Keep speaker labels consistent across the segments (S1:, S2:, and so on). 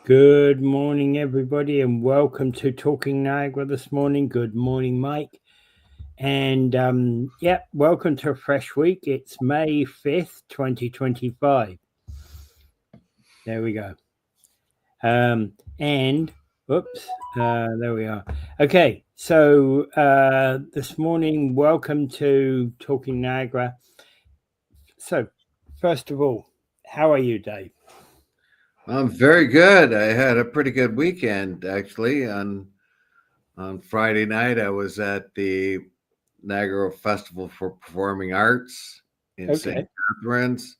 S1: Good morning, everybody, and welcome to Talking Niagara this morning. Good morning, Mike. And welcome to a fresh week. It's May 5th, 2025. There we go. There we are. Okay, so this morning, welcome to Talking Niagara. So, first of all, how are you, Dave?
S2: I'm very good. I had a pretty good weekend, actually. On Friday night, I was at the Niagara Festival for Performing Arts in St. Catharines.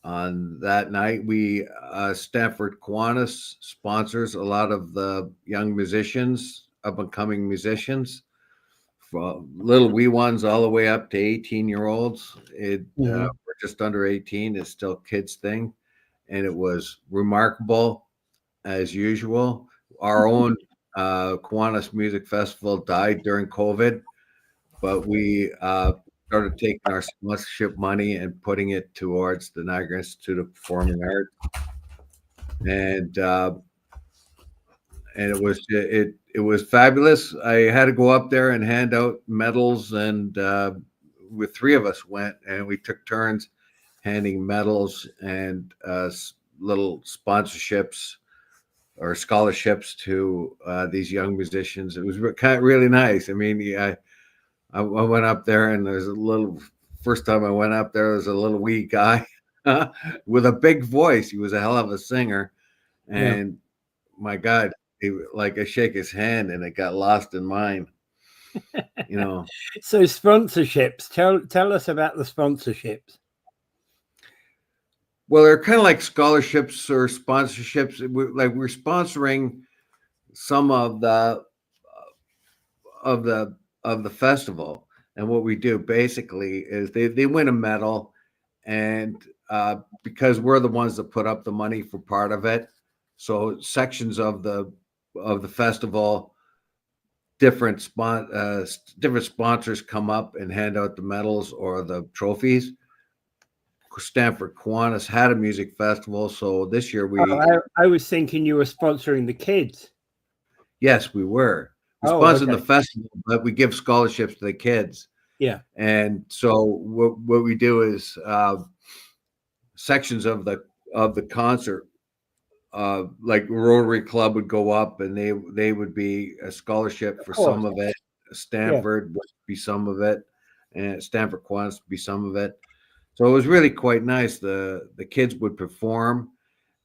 S2: On that night, Stanford Kiwanis sponsors a lot of the young musicians, up-and-coming musicians, from little wee ones all the way up to 18-year-olds. We're just under 18. It's still kids' thing. And it was remarkable, as usual. Our own Kiwanis Music Festival died during COVID, but we started taking our sponsorship money and putting it towards the Niagara Institute of Performing Arts, and it was fabulous. I had to go up there and hand out medals, and with three of us went, and we took turns handing medals and little sponsorships or scholarships to these young musicians. It was really nice. I mean, I went up there, and first time I went up there, there's a little wee guy with a big voice. He was a hell of a singer. And my God, I shake his hand and it got lost in mine.
S1: So sponsorships, tell us about the sponsorships.
S2: Well, they're kind of like scholarships or sponsorships. We're sponsoring some of the festival, and what we do basically is they win a medal, and because we're the ones that put up the money for part of it, so sections of the festival, different sponsors come up and hand out the medals or the trophies. Stanford Kiwanis had a music festival, so this year
S1: I was thinking you were sponsoring the kids.
S2: Yes, we were. We sponsor the festival, but we give scholarships to the kids.
S1: Yeah.
S2: And so what we do is sections of the concert, like Rotary Club would go up, and they would be a scholarship for some of it. Stanford would be some of it, and Stanford Kiwanis would be some of it. So it was really quite nice. The kids would perform,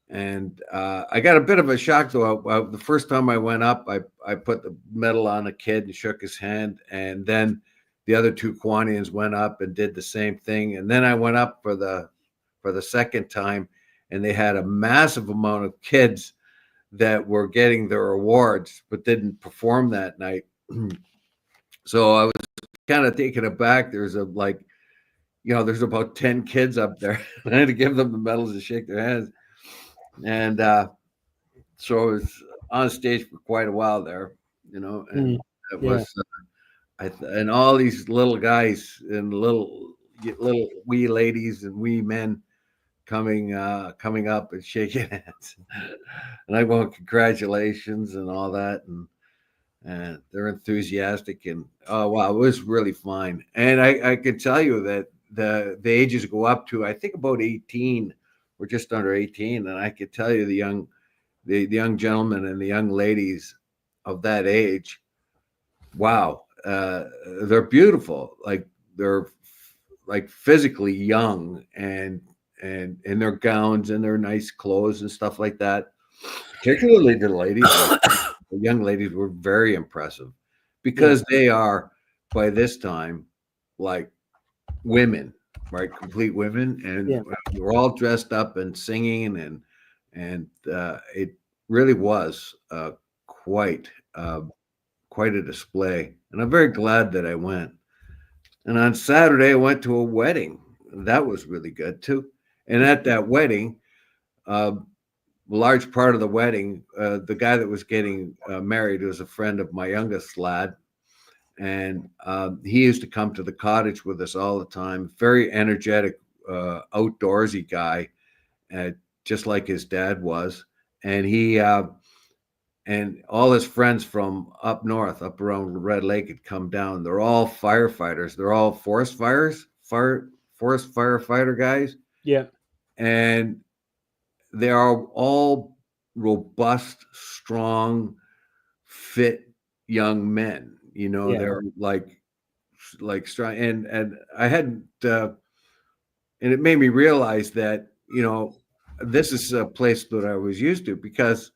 S2: and I got a bit of a shock though. The first time I went up, I put the medal on a kid and shook his hand, and then the other two Kiwanians went up and did the same thing. And then I went up for the second time, and they had a massive amount of kids that were getting their awards but didn't perform that night. So I was kind of taken aback. There's there's about 10 kids up there. I had to give them the medals and shake their hands. And so I was on stage for quite a while there, and it was, and all these little guys and little wee ladies and wee men coming up and shaking hands. And I go, congratulations and all that. And they're enthusiastic, and oh wow, it was really fun. And I could tell you that the ages go up to, I think, about 18. We're just under 18, and I could tell you the young gentlemen and the young ladies of that age, wow, they're beautiful. Like they're like physically young, and in their gowns and their nice clothes and stuff like that. Particularly the ladies, the young ladies were very impressive, because they are by this time like women, right? Complete women, and we're all dressed up and singing, and it really was quite a display. And I'm very glad that I went. And on Saturday, I went to a wedding. That was really good too. And at that wedding, a large part of the wedding, the guy that was getting married was a friend of my youngest lad. And he used to come to the cottage with us all the time. Very energetic, outdoorsy guy, just like his dad was. and he and all his friends from up north, up around Red Lake, had come down. They're all firefighters. They're all forest firefighter guys.
S1: Yeah.
S2: And they are all robust, strong, fit young men. You know,
S1: Yeah.
S2: they're like strong. And I hadn't, and it made me realize that, you know, this is a place that I was used to, because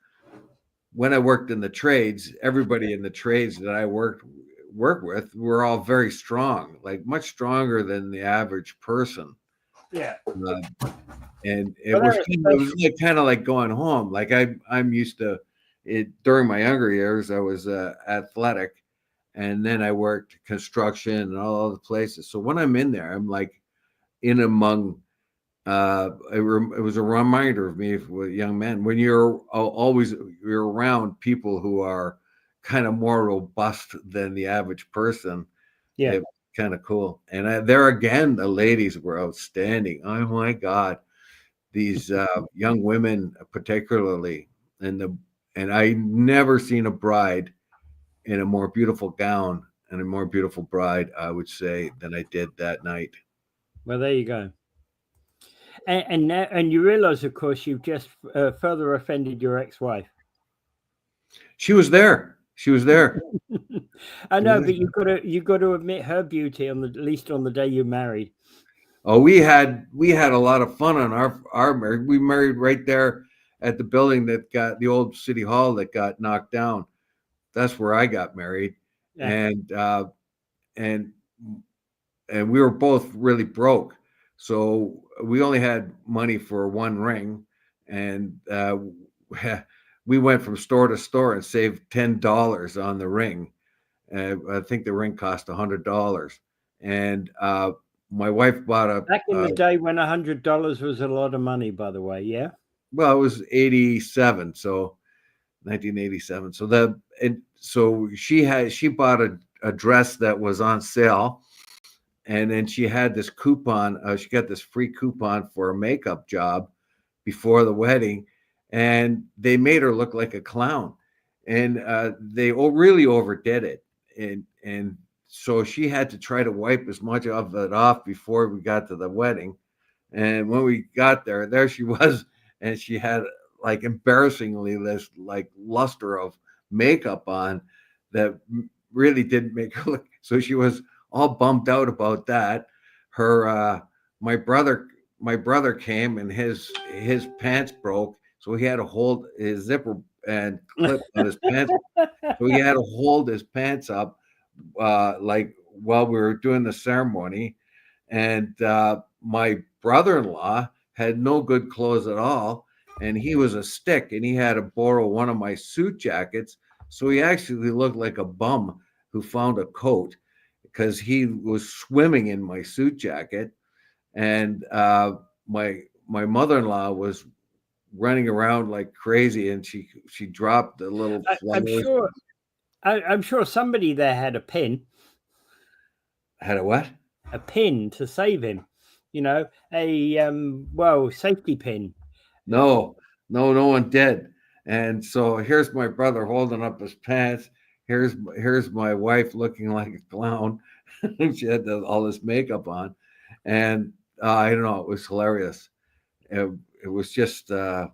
S2: when I worked in the trades, everybody in the trades that I work with were all very strong, like much stronger than the average person.
S1: Yeah.
S2: And it
S1: Well,
S2: was
S1: they're
S2: kind of like going home. Like I'm used to it. During my younger years, I was athletic, and then I worked construction and all the places. So when I'm in there, I'm like in among. It was a reminder of me with young men, when you're around people who are kind of more robust than the average person.
S1: Yeah.
S2: It was kind of cool. And there again, the ladies were outstanding. Oh my God, these young women particularly, and I never seen a bride in a more beautiful gown and a more beautiful bride, I would say, than I did that night.
S1: Well, there you go. And you realize, of course, you've just further offended your ex-wife.
S2: She was there. She was there.
S1: I know, but you got to admit her beauty at least on the day you married.
S2: Oh, we had a lot of fun on our marriage. We married right there at the building that got the old city hall that got knocked down. That's where I got married,
S1: Yeah.
S2: And we were both really broke, so we only had money for one ring, and we went from store to store and saved $10 on the ring. I think the ring cost $100, and my wife bought
S1: Back in the day when $100 was a lot of money, by the way. Yeah.
S2: well, it was 87, so 1987. So she bought a dress that was on sale, and then she had this coupon. She got this free coupon for a makeup job before the wedding, and they made her look like a clown, and they really overdid it, and so she had to try to wipe as much of it off before we got to the wedding. And when we got there she was, and she had like embarrassingly this like luster of makeup on that really didn't make her look. So she was all bummed out about that. Her my brother came, and his pants broke, so he had to hold his zipper and clip on his pants. So he had to hold his pants up like while we were doing the ceremony. And my brother-in-law had no good clothes at all, and he was a stick, and he had to borrow one of my suit jackets. So he actually looked like a bum who found a coat, because he was swimming in my suit jacket. And my mother-in-law was running around like crazy, and she dropped the little flowers.
S1: I'm sure somebody there had a pin.
S2: Had a what?
S1: A pin to save him. You know, a safety pin.
S2: No one did. And so here's my brother holding up his pants. Here's my wife looking like a clown. She had all this makeup on, and I don't know. It was hilarious. It was just I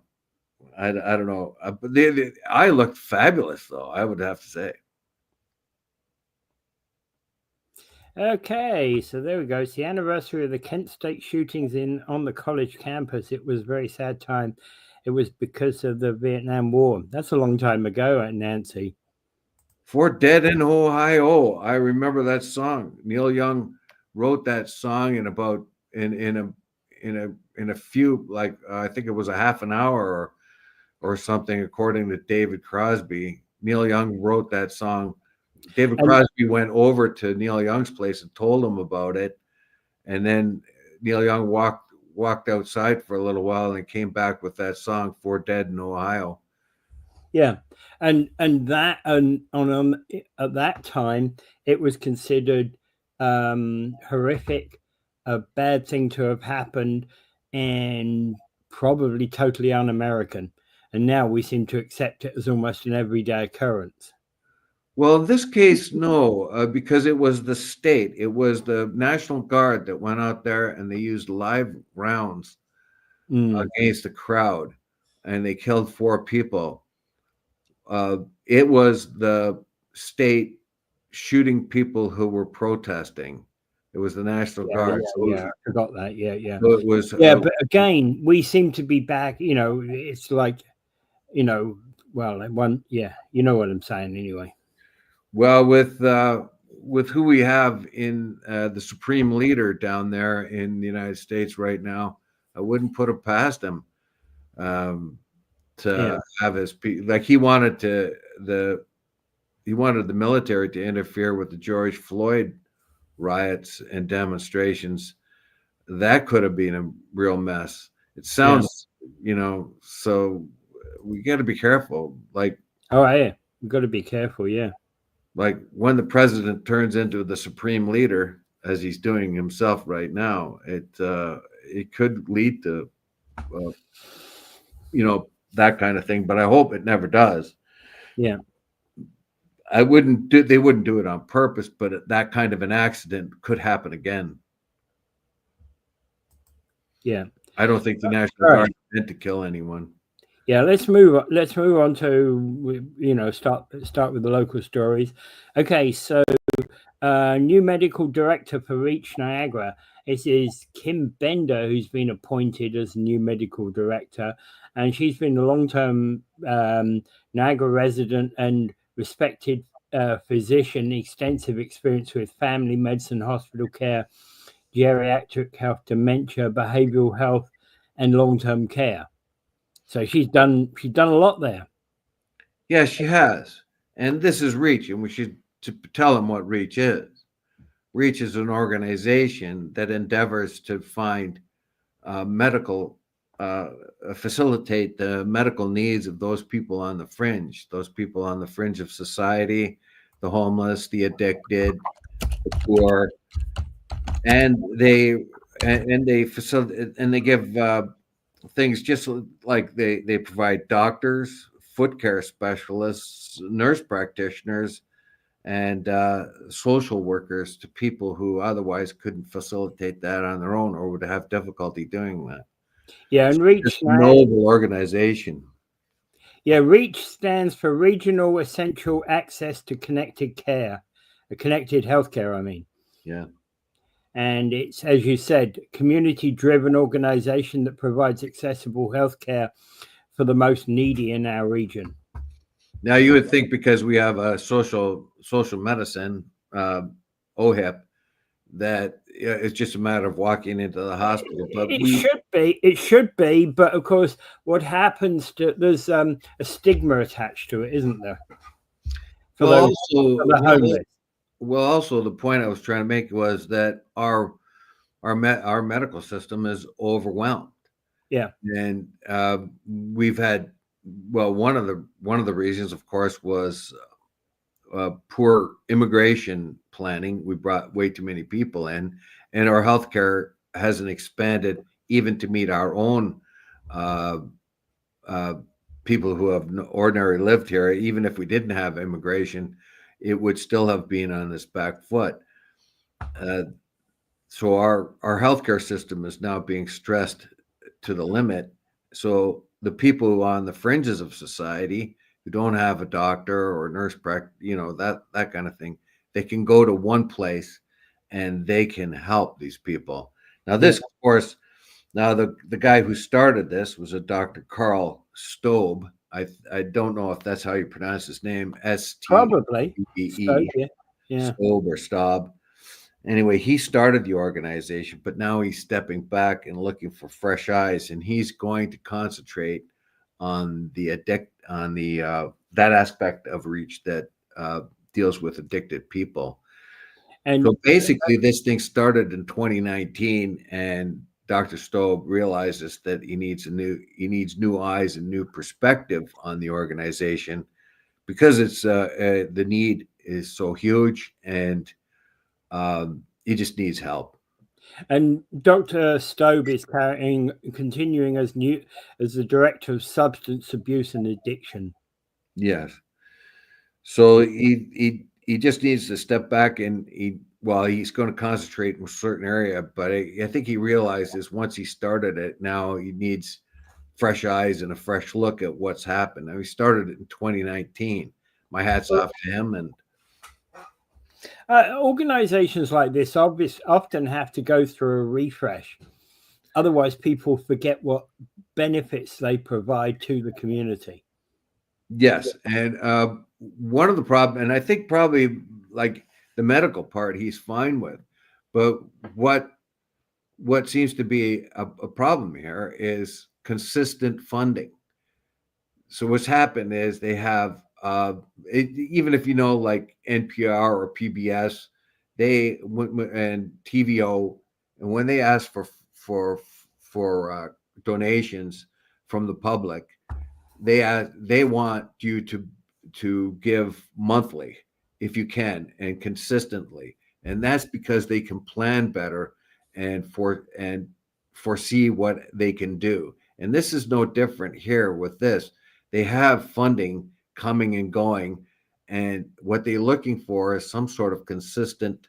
S2: don't know. But I looked fabulous, though, I would have to say.
S1: Okay, so there we go. It's the anniversary of the Kent State shootings on the college campus. It was a very sad time. It was because of the Vietnam War. That's a long time ago, Nancy.
S2: For Dead in Ohio. I remember that song. Neil Young wrote that song in about in a few, like I think it was a half an hour or something, according to David Crosby. Neil Young wrote that song. David Crosby went over to Neil Young's place and told him about it, and then Neil Young walked outside for a little while and came back with that song "For Dead in Ohio."
S1: Yeah, and that on at that time it was considered horrific, a bad thing to have happened, and probably totally un-American. and now we seem to accept it as almost an everyday occurrence.
S2: Well, in this case, no, because it was the state. It was the National Guard that went out there and they used live rounds against the crowd, and they killed 4 people. It was the state shooting people who were protesting. It was the National Guard.
S1: I forgot that.
S2: So it was.
S1: But again, we seem to be back. It's like, well, you know what I'm saying anyway.
S2: Well, with who we have in the supreme leader down there in the United States right now, I wouldn't put it past him to have his like he wanted the military to interfere with the George Floyd riots and demonstrations. That could have been a real mess. It sounds, so we got to be careful. Like,
S1: we've got to be careful. Yeah.
S2: Like when the president turns into the supreme leader, as he's doing himself right now, it could lead to, that kind of thing. But I hope it never does.
S1: Yeah.
S2: They wouldn't do it on purpose, but that kind of an accident could happen again.
S1: Yeah.
S2: I don't think the National Guard meant to kill anyone.
S1: Yeah, let's move on to start with the local stories. Okay, so new medical director for REACH Niagara. This is Kim Bender, who's been appointed as new medical director, and she's been a long-term Niagara resident and respected physician, extensive experience with family medicine, hospital care, geriatric health, dementia, behavioral health, and long-term care. So she's done a lot there.
S2: Yeah, she has. And this is REACH, and we should tell them what REACH is. REACH is an organization that endeavors to find facilitate the medical needs of those people on the fringe of society, the homeless, the addicted, the poor, and they facilitate and they give things just like they provide doctors, foot care specialists, nurse practitioners, and social workers to people who otherwise couldn't facilitate that on their own or would have difficulty doing that.
S1: Yeah, and REACH,
S2: a noble organization.
S1: Yeah, REACH stands for Regional Essential Access to Connected Care, connected healthcare, I mean.
S2: Yeah.
S1: And it's, as you said, community-driven organization that provides accessible healthcare for the most needy in our region.
S2: Now, you would think because we have a social medicine, OHIP, that it's just a matter of walking into the hospital. But
S1: it should be. But of course, what happens there's a stigma attached to it, isn't there? For the homeless.
S2: Well, also the point I was trying to make was that our medical system is overwhelmed.
S1: Yeah,
S2: and we've had one of the reasons, of course, was poor immigration planning. We brought way too many people in, and our healthcare hasn't expanded even to meet our own people who have ordinarily lived here. Even if we didn't have immigration, it would still have been on this back foot. So our healthcare system is now being stressed to the limit. So the people who are on the fringes of society who don't have a doctor or nurse that kind of thing, they can go to one place and they can help these people. Now this, of course, the guy who started this was a Dr. Carl Stobe. I don't know if that's how you pronounce his name.
S1: Probably.
S2: Stobe or Staub. Anyway, he started the organization, but now he's stepping back and looking for fresh eyes, and he's going to concentrate on that aspect of REACH that deals with addicted people. And so basically, this thing started in 2019, and Dr. Stobe realizes that he needs new eyes and new perspective on the organization because it's the need is so huge, and he just needs help.
S1: And Dr. Stobe is continuing as the director of substance abuse and addiction.
S2: Yes. So he just needs to step back, and he's going to concentrate in a certain area, but I think he realizes once he started it, now he needs fresh eyes and a fresh look at what's happened. He started it in 2019. My hat's off to him. And
S1: organizations like this often have to go through a refresh. Otherwise, people forget what benefits they provide to the community.
S2: Yes. And one of the problems, and I think probably like the medical part, he's fine with, but what seems to be a problem here is consistent funding. So what's happened is they have, even if you know, like NPR or PBS, and TVO, and when they ask for donations from the public, they want you to give monthly if you can and consistently, and that's because they can plan better and foresee what they can do. And this is no different here with this. They have funding coming and going, and what they're looking for is some sort of consistent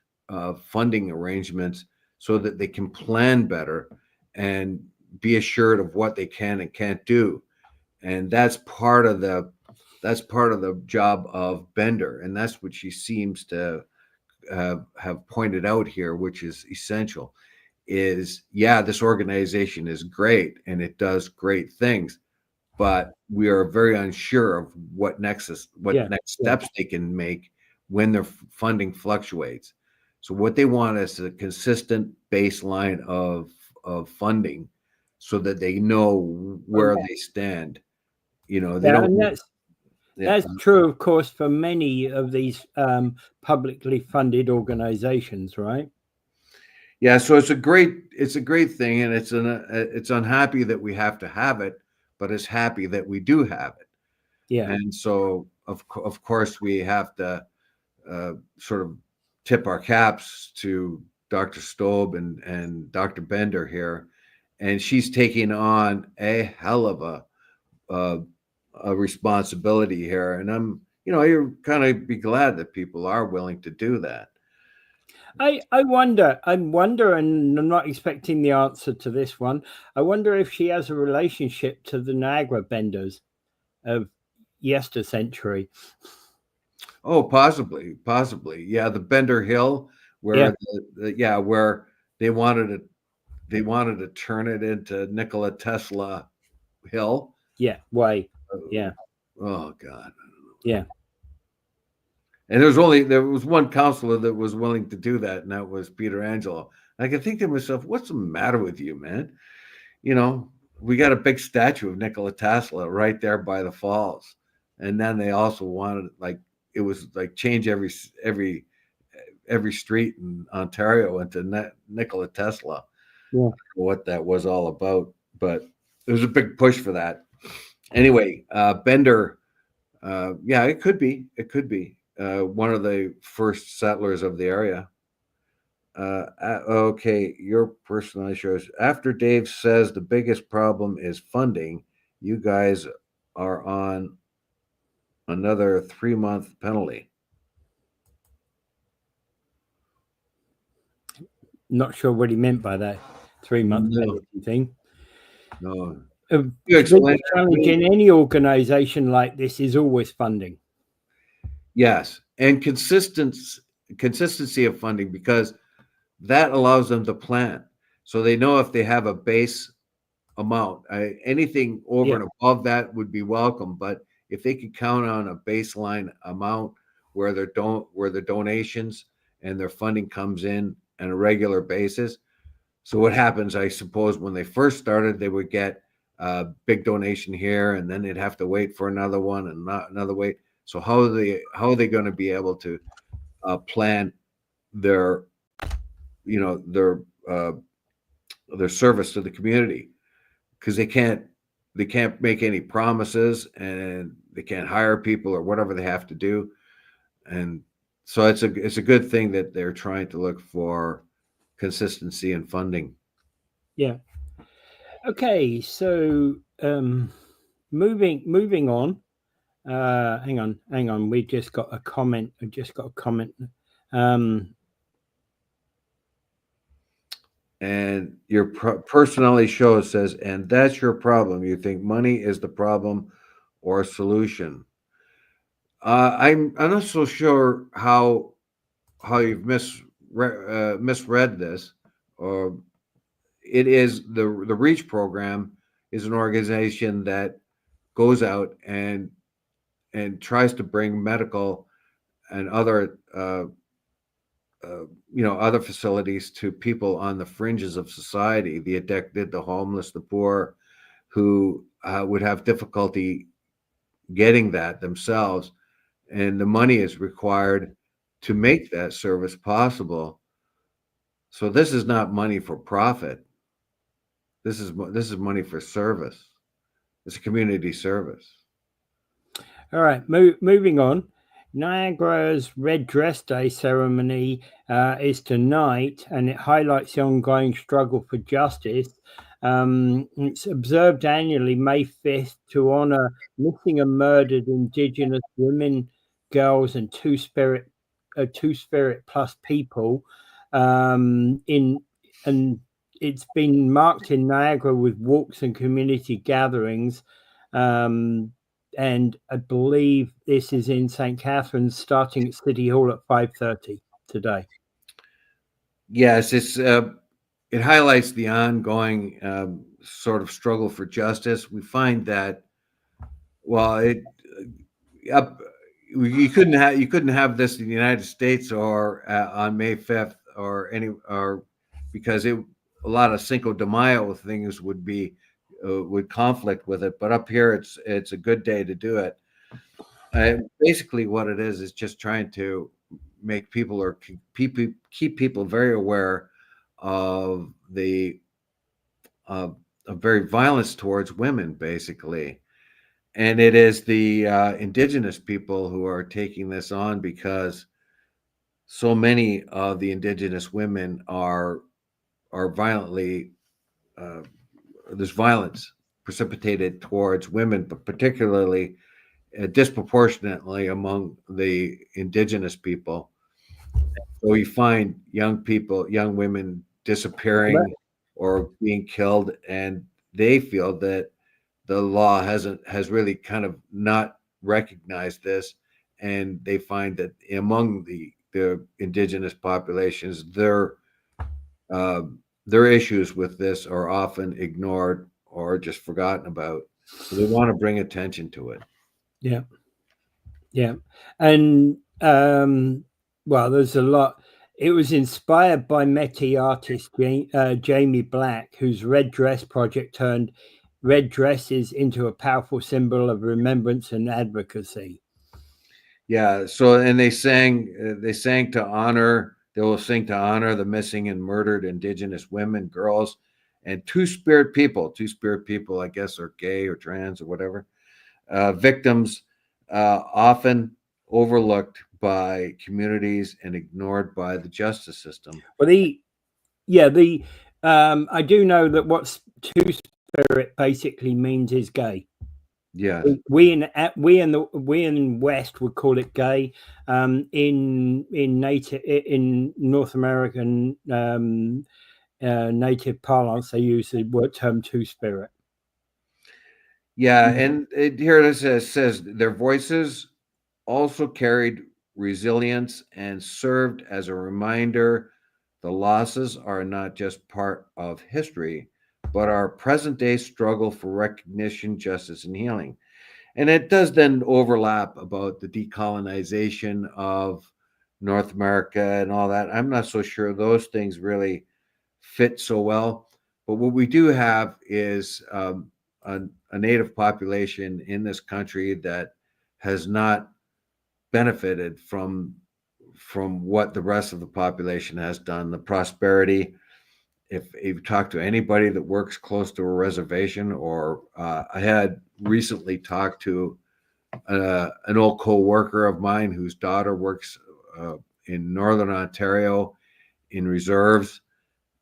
S2: funding arrangements so that they can plan better and be assured of what they can and can't do. And that's part of the job of Bender, and that's what she seems to have pointed out here, which is essential. Is this organization is great and it does great things, but we are very unsure of what next steps they can make when their funding fluctuates. So what they want is a consistent baseline of funding so that they know where they stand. They don't.
S1: That's true, of course, for many of these publicly funded organizations, right?
S2: Yeah, so it's a great thing, and it's unhappy that we have to have it, but it's happy that we do have it.
S1: Yeah.
S2: And so of course we have to sort of tip our caps to Dr. Stobe and Dr. Bender here, and she's taking on a hell of a responsibility here, and you're kind of be glad that people are willing to do that.
S1: I wonder, and I'm not expecting the answer to this one. I wonder if she has a relationship to the Niagara Benders of yestercentury.
S2: Oh, possibly. Yeah, the Bender Hill, where where they wanted to turn it into Nikola Tesla Hill.
S1: Yeah, way. Yeah.
S2: Oh God.
S1: Yeah.
S2: And there was one counselor that was willing to do that, and that was Peter Angelo. I can think to myself, what's the matter with you, man? We got a big statue of Nikola Tesla right there by the falls, and then they also wanted it was like change every street in Ontario into Nikola Tesla.
S1: Yeah.
S2: What that was all about, but there was a big push for that. Anyway, Bender, it could be one of the first settlers of the area. Okay, your personal shows. After Dave says the biggest problem is funding, you guys are on another 3-month penalty.
S1: Not sure what he meant by that 3-month penalty thing.
S2: No.
S1: The challenge in any organization like this is always funding.
S2: Yes, and consistency of funding, because that allows them to plan. So they know if they have a base amount, anything over and above that would be welcome. But if they could count on a baseline amount where the donations and their funding comes in on a regular basis. So what happens, I suppose, when they first started, they would get a big donation here, and then they'd have to wait for another one and not another wait. So how are they going to be able to plan their service to the community? Because they can't make any promises, and they can't hire people or whatever they have to do. And so it's a good thing that they're trying to look for consistency in funding.
S1: Yeah. Okay, so moving on. Hang on. We just got a comment.
S2: And your personality show says, and that's your problem. You think money is the problem or a solution. I'm not so sure how you've misread this. Or it is the REACH program is an organization that goes out and tries to bring medical and other other facilities to people on the fringes of society, the addicted, the homeless, the poor, who would have difficulty getting that themselves, and the money is required to make that service possible. So this is not money for profit. This is money for service. It's a community service.
S1: All right, moving on. Niagara's Red Dress Day ceremony is tonight, and it highlights the ongoing struggle for justice. It's observed annually May 5th to honor missing and murdered Indigenous women, girls, and two-spirit plus people. And it's been marked in Niagara with walks and community gatherings. And I believe this is in St. Catharines, starting at City Hall at 5:30 today.
S2: Yes, it highlights the ongoing sort of struggle for justice. We find that, well, you couldn't have this in the United States or on May 5th or because a lot of Cinco de Mayo things would conflict with it. But up here, it's a good day to do it. Basically, what it is just trying to make people or keep people very aware of the of very violence towards women, basically. And it is the Indigenous people who are taking this on because so many of the Indigenous women are violently there's violence precipitated towards women, but particularly disproportionately among the Indigenous people. So you find young women disappearing or being killed, and they feel that the law has really kind of not recognized this, and they find that among the Indigenous populations, their issues with this are often ignored or just forgotten about. So they want to bring attention to it.
S1: Yeah, and well, there's a lot. It was inspired by Métis artist Jamie Black, whose red dress project turned red dresses into a powerful symbol of remembrance and advocacy.
S2: Yeah. So, and they sang to honor. They will sing to honor the missing and murdered Indigenous women, girls, and two-spirit people. Two-spirit people, I guess, are gay or trans or whatever. Victims often overlooked by communities and ignored by the justice system.
S1: Well, I do know that what two-spirit basically means is gay.
S2: Yeah,
S1: we in West would call it gay. In North American native parlance, they use the word term two-spirit.
S2: Yeah, and here it says their voices also carried resilience and served as a reminder the losses are not just part of history, but our present day struggle for recognition, justice, and healing. And it does then overlap about the decolonization of North America and all that. I'm not so sure those things really fit so well. But what we do have is a native population in this country that has not benefited from what the rest of the population has done. The prosperity. If you talk to anybody that works close to a reservation, or I had recently talked to an old co-worker of mine whose daughter works in Northern Ontario in reserves,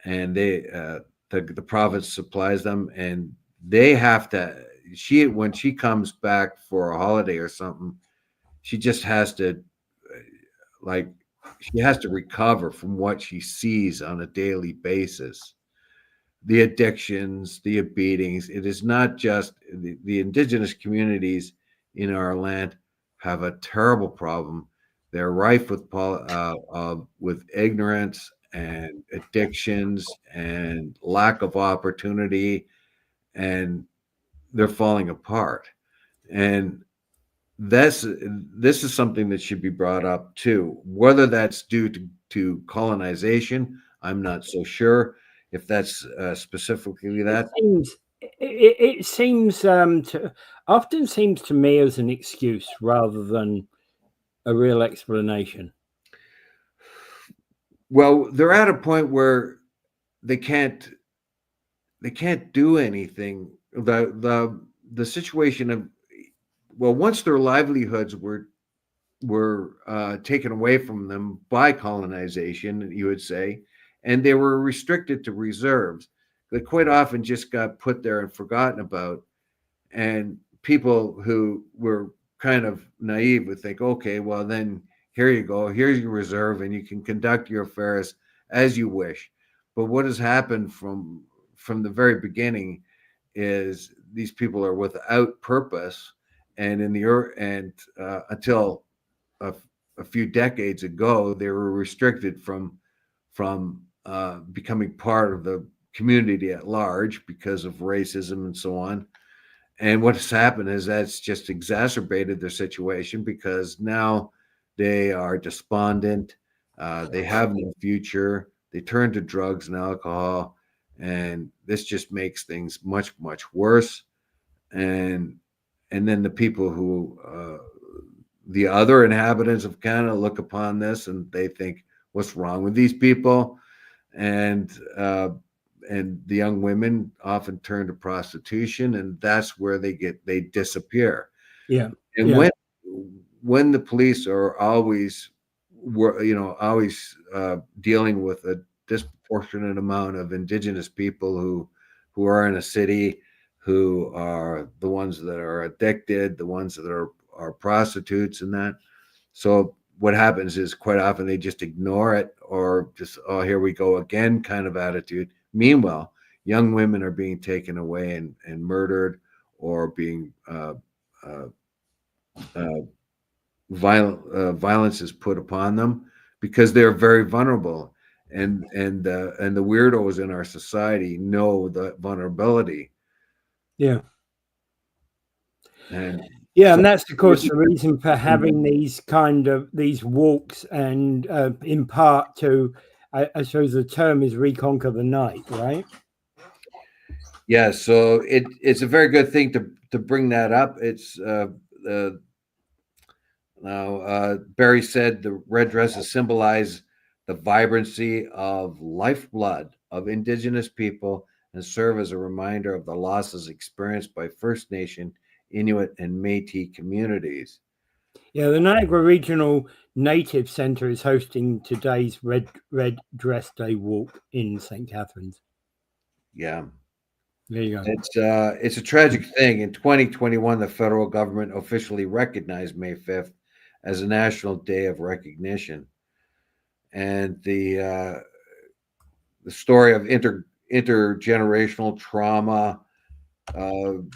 S2: and the province supplies them, and they have to. When she comes back for a holiday or something, she just has to like she has to recover from what she sees on a daily basis. The addictions, the beatings. It is not just the indigenous communities in our land have a terrible problem. They're rife with ignorance and addictions and lack of opportunity, and they're falling apart. And this is something that should be brought up too. Whether that's due to colonization, I'm not so sure if that's specifically that.
S1: It seems to often seems to me as an excuse rather than a real explanation.
S2: Well, they're at a point where they can't do anything. The situation of, well, once their livelihoods were taken away from them by colonization, you would say, and they were restricted to reserves. They quite often just got put there and forgotten about. And people who were kind of naive would think, okay, well, then here you go. Here's your reserve, and you can conduct your affairs as you wish. But what has happened from the very beginning is these people are without purpose, and until a, a few decades ago, they were restricted from becoming part of the community at large because of racism and so on. And what's happened is that's just exacerbated their situation because now they are despondent. They have no future. They turn to drugs and alcohol, and this just makes things much, much worse. And then the people who the other inhabitants of Canada look upon this and they think, "What's wrong with these people?" And the young women often turn to prostitution, and that's where they disappear.
S1: Yeah.
S2: And
S1: Yeah.
S2: when the police are always dealing with a disproportionate amount of Indigenous people who are in a city, who are the ones that are addicted, the ones that are prostitutes, and that. So what happens is quite often they just ignore it, or just, oh, here we go again kind of attitude. Meanwhile, young women are being taken away and murdered, or being violence is put upon them because they're very vulnerable, and the weirdos in our society know the vulnerability.
S1: Yeah.
S2: And
S1: Yeah,
S2: so
S1: and that's of course the reason for having these walks, and in part to, I suppose the term is reconquer the night, right?
S2: yeah, so it's a very good thing to bring that up. It's now Barry said the red dresses symbolize the vibrancy of lifeblood of Indigenous people and serve as a reminder of the losses experienced by First Nation, Inuit, and Métis communities.
S1: Yeah, the Niagara Regional Native Centre is hosting today's Red Dress Day walk in St. Catharines.
S2: Yeah.
S1: There you go.
S2: It's a tragic thing. In 2021, the federal government officially recognized May 5th as a national day of recognition, and the story of intergenerational trauma,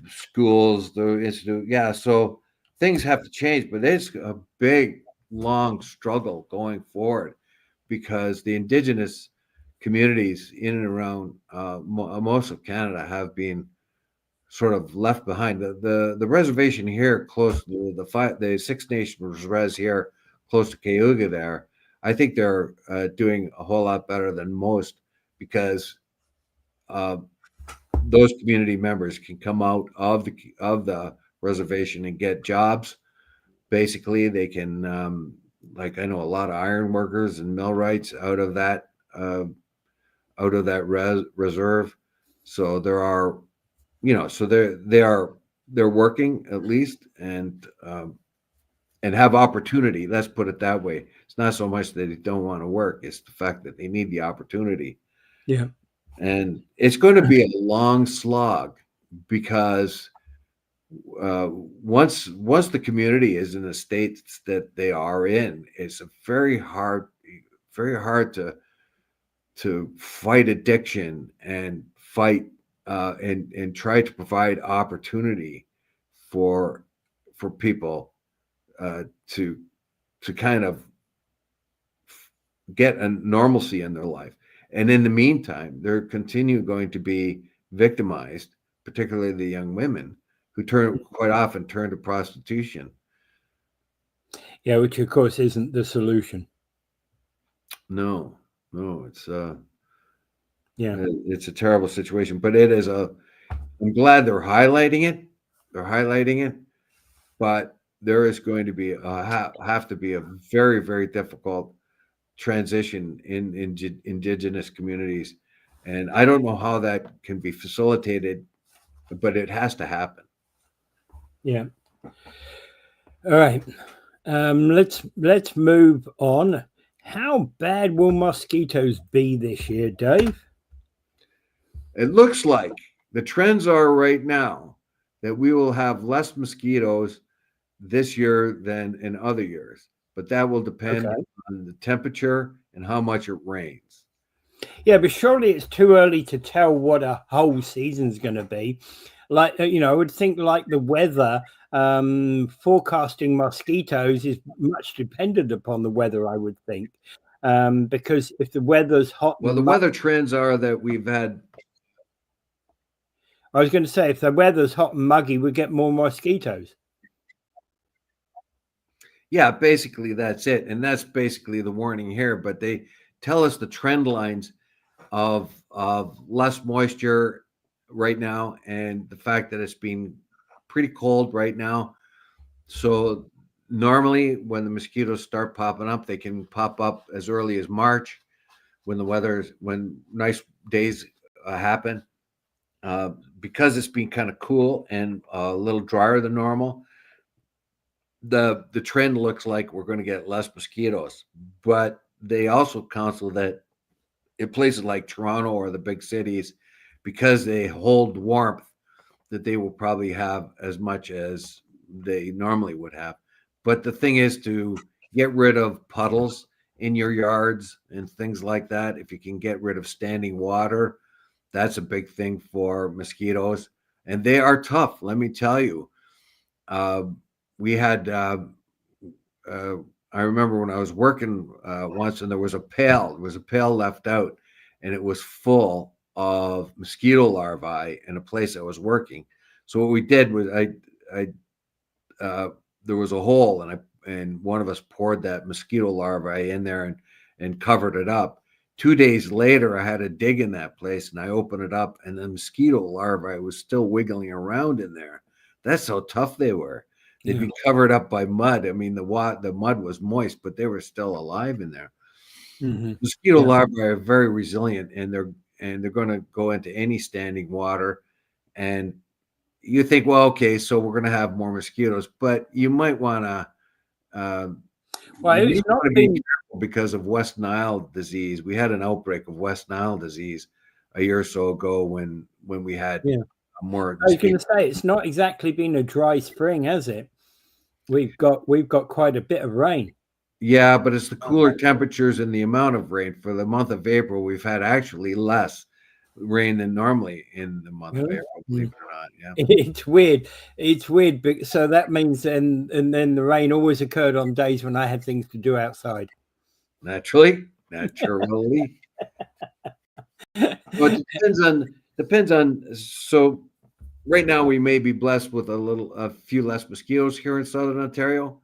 S2: schools, the institute. Yeah, so things have to change, but it's a big, long struggle going forward because the Indigenous communities in and around most of Canada have been sort of left behind. The reservation here, close to the Six Nations res here, close to Cayuga, there, I think they're doing a whole lot better than most because uh, those community members can come out of the reservation and get jobs. Basically, they can, like, I know a lot of iron workers and millwrights out of that reserve. So there are, so they're working at least, and have opportunity. Let's put it that way. It's not so much that they don't want to work; it's the fact that they need the opportunity.
S1: Yeah.
S2: And it's going to be a long slog because once the community is in the states that they are in, it's a very hard to fight addiction and fight and try to provide opportunity for people to kind of get a normalcy in their life. And in the meantime, they're going to be victimized, particularly the young women who quite often turn to prostitution.
S1: Yeah, which of course isn't the solution.
S2: No, it's a terrible situation, but it is I'm glad they're highlighting it. But there is going to be have to be a very, very difficult transition in indigenous communities, and I don't know how that can be facilitated, but it has to happen.
S1: Yeah. All right. Let's move on. How bad will mosquitoes be this year, Dave?
S2: It looks like the trends are right now that we will have less mosquitoes this year than in other years, but that will depend on the temperature and how much it rains.
S1: Yeah, but surely it's too early to tell what a whole season's going to be. Like, I would think like the weather, forecasting mosquitoes is much dependent upon the weather, I would think. Because if the weather's hot,
S2: well, the weather trends are that we've had.
S1: I was going to say, if the weather's hot and muggy, we get more mosquitoes.
S2: Yeah, basically that's it, and that's basically the warning here. But they tell us the trend lines of less moisture right now, and the fact that it's been pretty cold right now. So normally, when the mosquitoes start popping up, they can pop up as early as March, when nice days happen. Because it's been kind of cool and a little drier than normal, the trend looks like we're going to get less mosquitoes. But they also counsel that in places like Toronto or the big cities, because they hold warmth, that they will probably have as much as they normally would have. But the thing is to get rid of puddles in your yards and things like that. If you can get rid of standing water, that's a big thing for mosquitoes. And they are tough, let me tell you. We had, I remember when I was working once, and there was a pail left out, and it was full of mosquito larvae in a place I was working. So what we did was there was a hole, and one of us poured that mosquito larvae in there and covered it up. 2 days later, I had to dig in that place, and I opened it up, and the mosquito larvae was still wiggling around in there. That's how tough they were. They'd been covered up by mud. I mean, the mud was moist, but they were still alive in there. Mm-hmm. Mosquito larvae are very resilient, and they're going to go into any standing water. And you think, well, okay, so we're going to have more mosquitoes, but you might want to. It's not be careful because of West Nile disease. We had an outbreak of West Nile disease a year or so ago when we had more.
S1: I was going to say, it's not exactly been a dry spring, has it? We've got quite a bit of rain.
S2: Yeah, but it's the cooler temperatures and the amount of rain. For the month of April, we've had actually less rain than normally in the month of April, believe it or not. Yeah.
S1: It's weird. It's weird. So that means then the rain always occurred on days when I had things to do outside.
S2: Naturally. Well, it depends on. So right now we may be blessed with a few less mosquitoes here in Southern Ontario,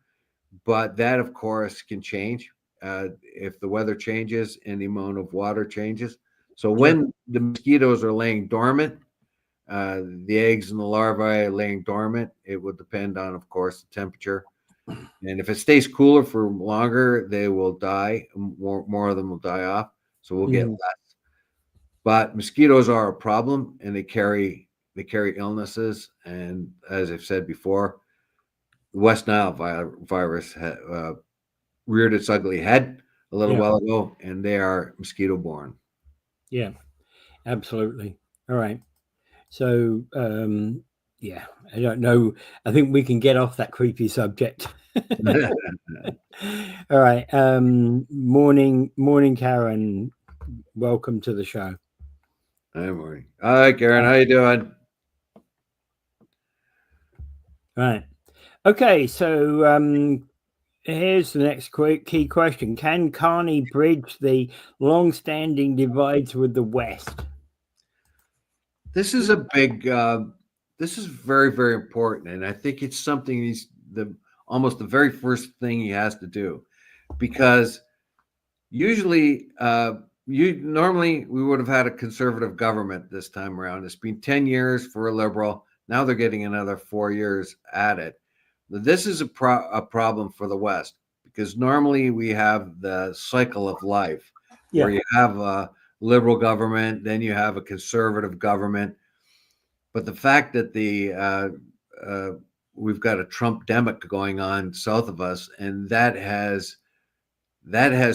S2: but that of course can change if the weather changes and the amount of water changes. So when the mosquitoes are laying dormant, the eggs and the larvae are laying dormant, it will depend on, of course, the temperature. And if it stays cooler for longer, they will die. More of them will die off. So we'll get less. But mosquitoes are a problem, and they carry illnesses. And as I've said before, the West Nile virus reared its ugly head a little while ago, and they are mosquito borne.
S1: Yeah. Absolutely. All right. So, yeah, I don't know. I think we can get off that creepy subject. All right. Morning, Karen. Welcome to the show.
S2: Hi, morning. Hi, Karen. How you doing?
S1: Right. Okay. So, here's the next key question: can Carney bridge the long-standing divides with the West?
S2: This is a big. This is very, very important, and I think it's something he's almost the very first thing he has to do, because usually, normally we would have had a conservative government this time around. It's been 10 years for a liberal. Now they're getting another 4 years at it. This is a problem for the West, because normally we have the cycle of life where you have a liberal government, then you have a conservative government. But the fact that we've got a Trump demic going on south of us, and that has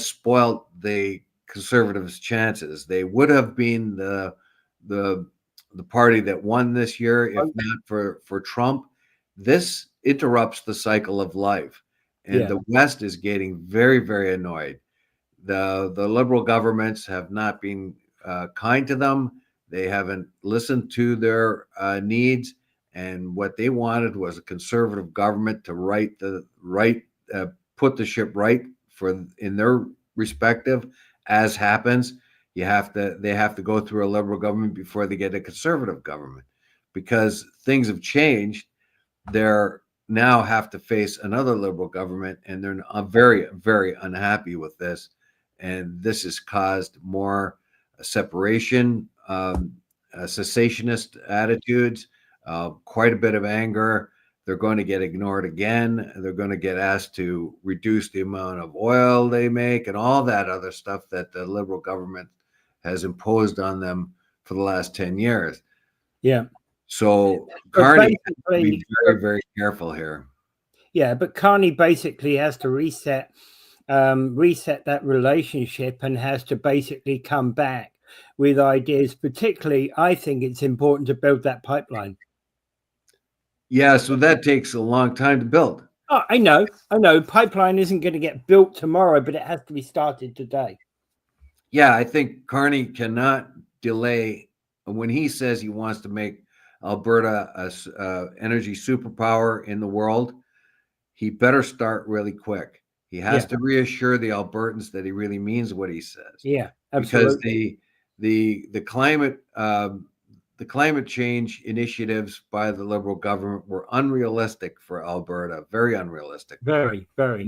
S2: spoiled the conservatives' chances. They would have been the party that won this year if not for Trump. This interrupts the cycle of life, and the West is getting very, very annoyed. The liberal governments have not been kind to them. They haven't listened to their needs, and what they wanted was a conservative government to put the ship right for in their respective. As happens, they have to go through a liberal government before they get a conservative government, because things have changed. They're now have to face another liberal government, and they're very, very unhappy with this. And this has caused more separation, cessationist attitudes, quite a bit of anger. They're going to get ignored again. They're going to get asked to reduce the amount of oil they make and all that other stuff that the liberal government has imposed on them for the last 10 years.
S1: Yeah.
S2: So Carney has to be very, very careful here.
S1: Yeah, but Carney basically has to reset that relationship, and has to basically come back with ideas. Particularly, I think it's important to build that pipeline.
S2: Yeah, so that takes a long time to build.
S1: Oh, I know. Pipeline isn't going to get built tomorrow, but it has to be started today.
S2: Yeah, I think Carney cannot delay when he says he wants to make Alberta a energy superpower in the world. He better start really quick. He has to reassure the Albertans that he really means what he says.
S1: Yeah, absolutely.
S2: Because the climate change initiatives by the Liberal government were unrealistic for Alberta, very unrealistic.
S1: Very, very.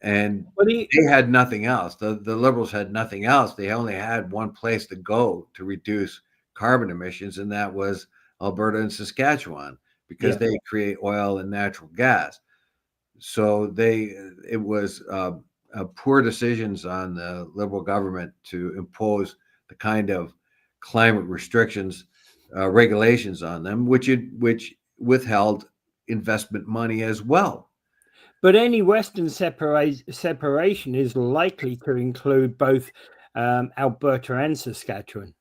S2: And they had nothing else. The Liberals had nothing else. They only had one place to go to reduce carbon emissions, and that was Alberta and Saskatchewan, because they create oil and natural gas. So it was poor decisions on the Liberal government to impose the kind of climate restrictions, regulations on them, which withheld investment money as well.
S1: But any Western separation is likely to include both Alberta and Saskatchewan,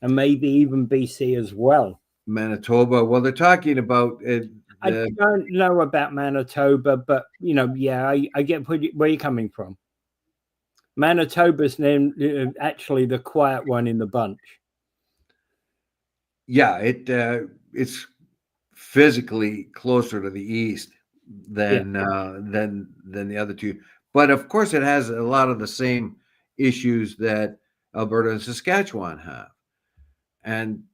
S1: and maybe even BC as well.
S2: Manitoba. Well, they're talking about.
S1: I don't know about Manitoba, but I get where you're coming from. Manitoba's actually the quiet one in the bunch.
S2: Yeah, it's physically closer to the east than the other two, but of course it has a lot of the same issues that Alberta and Saskatchewan have. And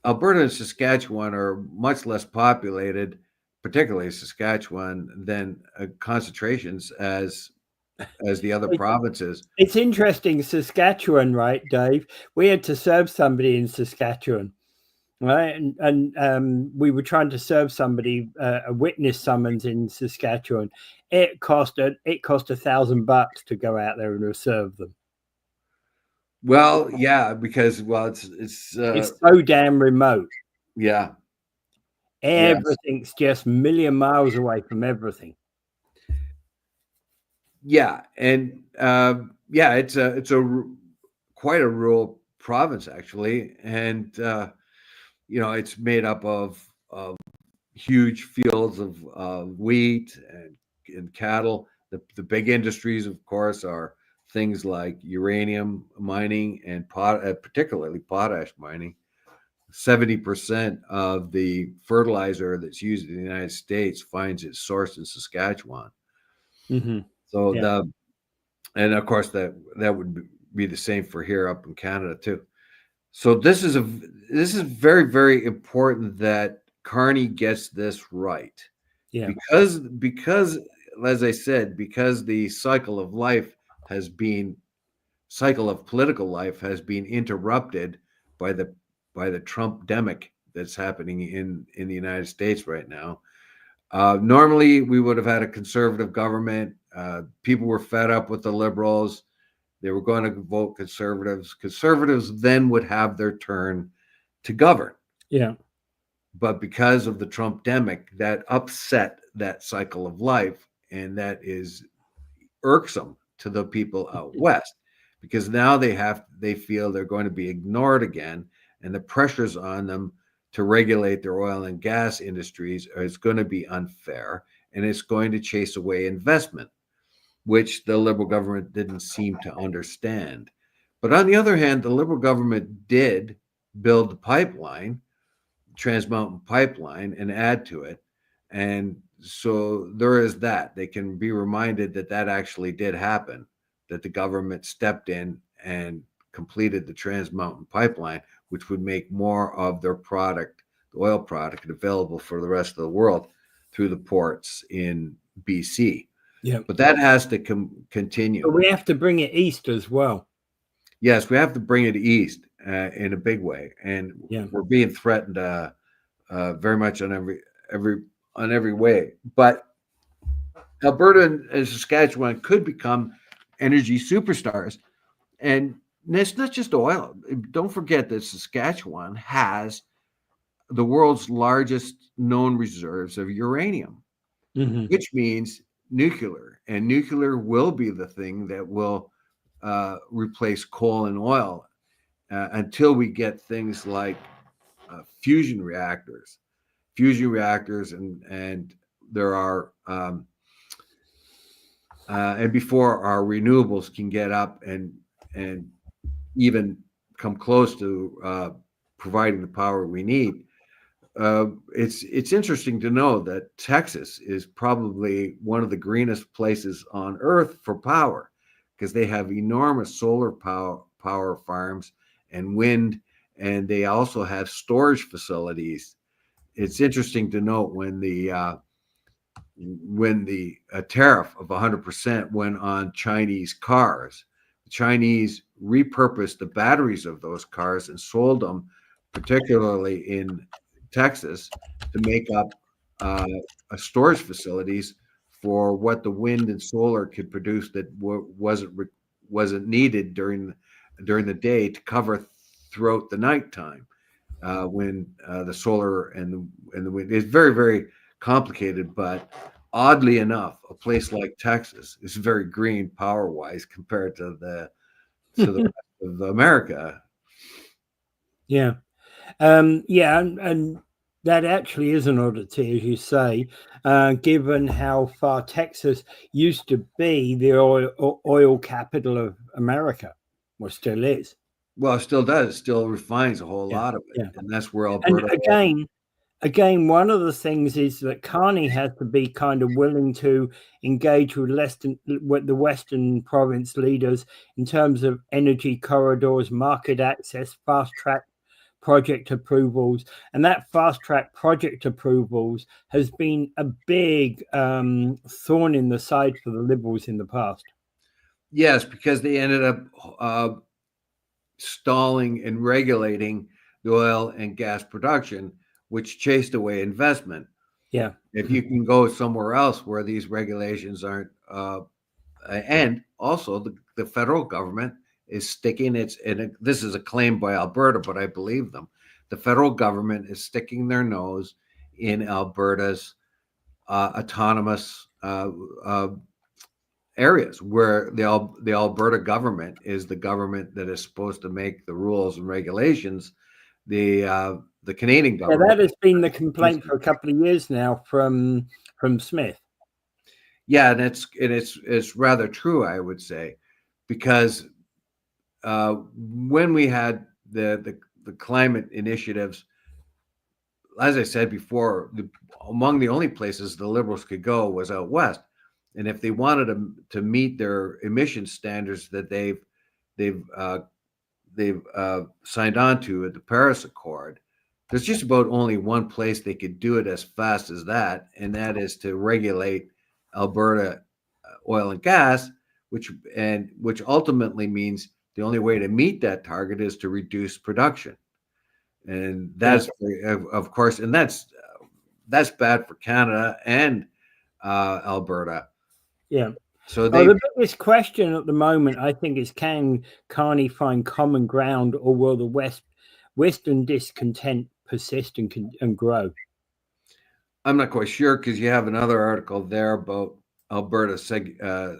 S2: Alberta and Saskatchewan are much less populated, particularly Saskatchewan, than concentrations as the other provinces.
S1: It's interesting, Saskatchewan, right, Dave? We had to serve somebody in Saskatchewan, right? And we were trying to serve somebody a witness summons in Saskatchewan. It cost $1,000 to go out there and serve them.
S2: Well, yeah, because it's
S1: so damn remote.
S2: Yeah,
S1: everything's just a million miles away from everything.
S2: Yeah, and it's quite a rural province, actually, and it's made up of huge fields of wheat and cattle. The big industries, of course, are things like uranium mining and particularly potash mining. 70% of the fertilizer that's used in the United States finds its source in Saskatchewan.
S1: Mm-hmm.
S2: So
S1: Yeah.
S2: and of course that would be the same for here up in Canada too. So this is very, very important that Carney gets this right.
S1: Yeah.
S2: Because as I said, because the cycle of political life has been interrupted by the Trump-demic that's happening in the United States right now. Normally, we would have had a conservative government. People were fed up with the liberals. They were going to vote conservatives. Conservatives then would have their turn to govern.
S1: Yeah.
S2: But because of the Trump-demic, that upset that cycle of life, and that is irksome to the people out west, because now they feel they're going to be ignored again, and the pressures on them to regulate their oil and gas industries is going to be unfair, and it's going to chase away investment, which the Liberal government didn't seem to understand. But on the other hand, the Liberal government did build the pipeline, Trans Mountain Pipeline, and add to it. And so there is that. They can be reminded that that actually did happen, that the government stepped in and completed the Trans Mountain Pipeline, which would make more of their product, the oil product, available for the rest of the world through the ports in BC.
S1: Yeah.
S2: But that has to continue.
S1: But we have to bring it east as well.
S2: Yes, we have to bring it east in a big way, and we're being threatened very much on every way. But Alberta and Saskatchewan could become energy superstars, and it's not just oil. Don't forget that Saskatchewan has the world's largest known reserves of uranium, which means nuclear, and nuclear will be the thing that will replace coal and oil until we get things like fusion reactors, and there are and before our renewables can get up and even come close to providing the power we need. It's interesting to know that Texas is probably one of the greenest places on earth for power, because they have enormous solar power farms and wind, and they also have storage facilities. It's interesting to note when the tariff of 100% went on Chinese cars, the Chinese repurposed the batteries of those cars and sold them, particularly in Texas, to make up storage facilities for what the wind and solar could produce that wasn't needed during the day to cover throughout the nighttime when the solar and the wind is very, very complicated. But oddly enough, a place like Texas is very green power wise compared to the rest of America.
S1: Yeah. And that actually is an oddity, as you say, given how far Texas used to be the oil capital of America, or still is.
S2: Well, it still does. It still refines a whole lot of it, and that's where Alberta.
S1: And again, one of the things is that Carney has to be kind of willing to engage with the Western province leaders in terms of energy corridors, market access, fast track project approvals, and that fast track project approvals has been a big thorn in the side for the Liberals in the past.
S2: Yes, because they ended up stalling and regulating the oil and gas production, which chased away investment.
S1: Yeah.
S2: If you can go somewhere else where these regulations aren't, and also the federal government is sticking this is a claim by Alberta, but I believe them. The federal government is sticking their nose in Alberta's autonomous areas where the Alberta government is the government that is supposed to make the rules and regulations. The Canadian government.
S1: Yeah, that has been the complaint for a couple of years now from Smith.
S2: Yeah, and it's rather true, I would say, because when we had the climate initiatives, as I said before, among the only places the Liberals could go was out west, and if they wanted to meet their emission standards that they've signed on to at the Paris Accord, there's just about only one place they could do it as fast as that, and that is to regulate Alberta oil and gas, which ultimately means the only way to meet that target is to reduce production. And that's, of course, and that's bad for Canada and Alberta.
S1: Yeah.
S2: So
S1: the biggest question at the moment, I think, is can Carney find common ground, or will the Western discontent persist and grow?
S2: I'm not quite sure, because you have another article there about Alberta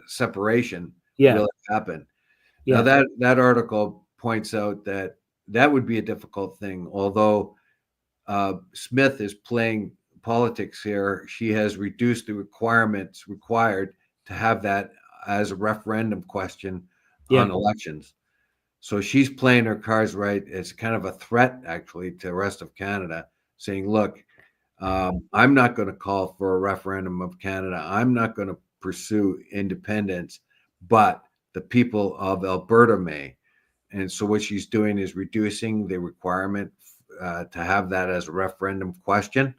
S2: separation.
S1: Yeah.
S2: Will it happen?
S1: Yeah.
S2: Now that article points out that would be a difficult thing. Although Smith is playing politics here, she has reduced the requirements required to have that as a referendum question on elections. So she's playing her cards right. It's kind of a threat, actually, to the rest of Canada, saying, look, I'm not going to call for a referendum of Canada. I'm not going to pursue independence, but the people of Alberta may. And so what she's doing is reducing the requirement to have that as a referendum question.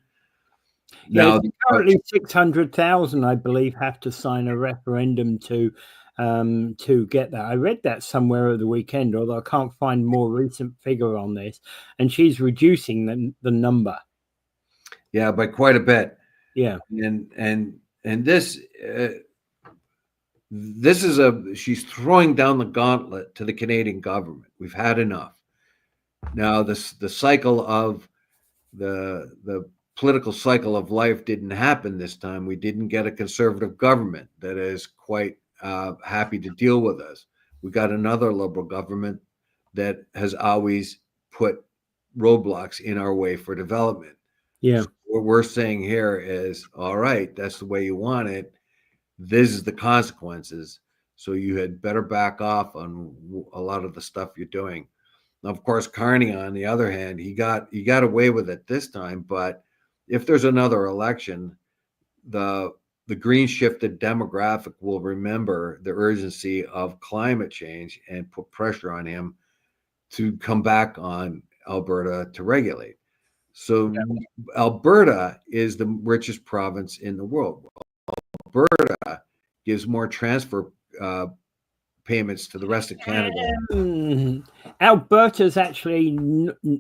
S1: Now, currently 600,000, I believe, have to sign a referendum to get that. I read that somewhere over the weekend, although I can't find more recent figure on this. And she's reducing the number.
S2: Yeah, by quite a bit.
S1: Yeah,
S2: and this is she's throwing down the gauntlet to the Canadian government. We've had enough. Now, the cycle of the political cycle of life didn't happen this time. We didn't get a conservative government that is quite happy to deal with us. We got another Liberal government that has always put roadblocks in our way for development.
S1: Yeah.
S2: So what we're saying here is, all right, that's the way you want it. This is the consequences. So you had better back off on a lot of the stuff you're doing. Now, of course, Carney, on the other hand, he got away with it this time. But if there's another election, the green shifted demographic will remember the urgency of climate change and put pressure on him to come back on Alberta to regulate. So Alberta is the richest province in the world. Alberta gives more transfer payments to the rest of Canada.
S1: Alberta's actually,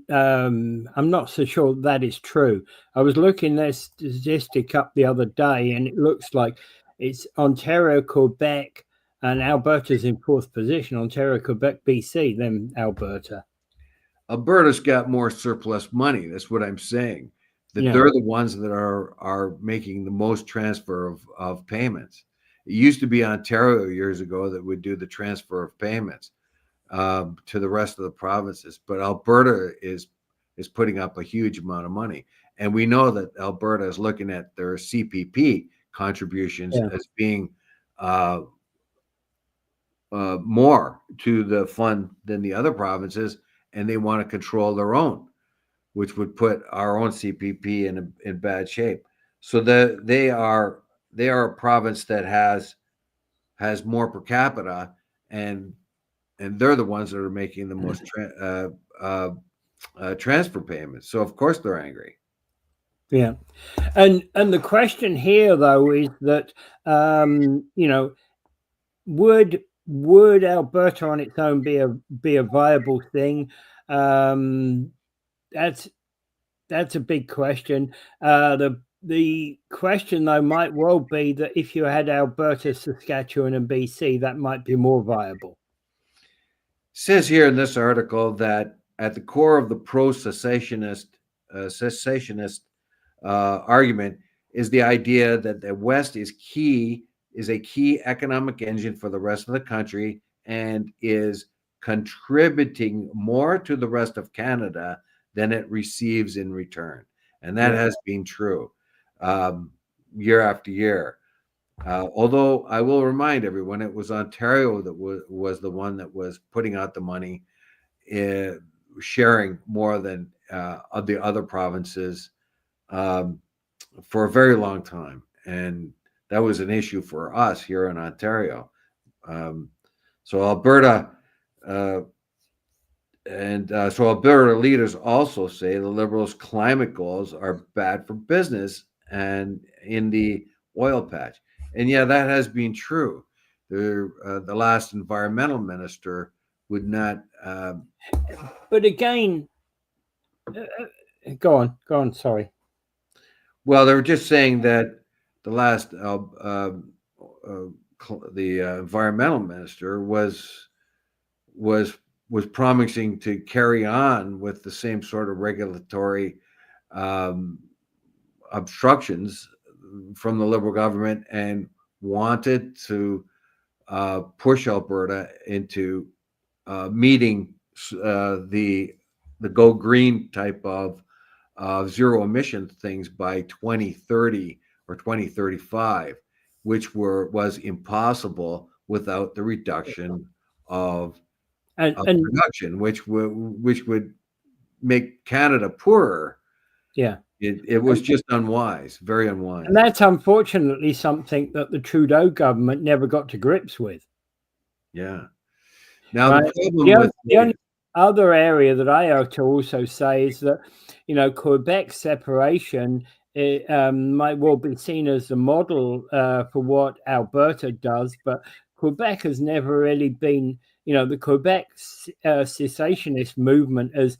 S1: I'm not so sure that is true. I was looking at statistic up the other day, and it looks like it's Ontario, Quebec, and Alberta's in fourth position. Ontario, Quebec, BC, then Alberta.
S2: Alberta's got more surplus money. That's what I'm saying. That they're the ones that are making the most transfer of payments. It used to be Ontario years ago that would do the transfer of payments to the rest of the provinces, but Alberta is putting up a huge amount of money, and we know that Alberta is looking at their CPP contributions as being more to the fund than the other provinces, and they want to control their own, which would put our own CPP in bad shape. So they are a province that has more per capita, and they're the ones that are making the most transfer payments. So of course they're angry.
S1: Yeah, and the question here though is that would Alberta on its own be a viable thing? That's a big question. The question though might well be that if you had Alberta, Saskatchewan, and BC, that might be more viable.
S2: It says here in this article that at the core of the pro-cessationist argument is the idea that the West is key is a key economic engine for the rest of the country and is contributing more to the rest of Canada than it receives in return. And that has been true year after year. Although I will remind everyone, it was Ontario that was the one that was putting out the money, sharing more than of the other provinces for a very long time. And that was an issue for us here in Ontario. So Alberta so Alberta leaders also say the Liberals' climate goals are bad for business and in the oil patch. And yeah, that has been true. The last environmental minister would not.
S1: But again, go on. Sorry.
S2: Well, they were just saying that the last environmental minister was promising to carry on with the same sort of regulatory obstructions from the Liberal government and wanted to push Alberta into meeting the go green type of zero emission things by 2030 or 2035, which was impossible without the reduction of production, which would make Canada poorer.
S1: Yeah.
S2: It was just unwise, very unwise.
S1: And that's unfortunately something that the Trudeau government never got to grips with.
S2: Yeah. Now, the
S1: only other area that I have to also say is that, Quebec's separation might well be seen as the model for what Alberta does, but Quebec has never really been, the Quebec cessationist movement has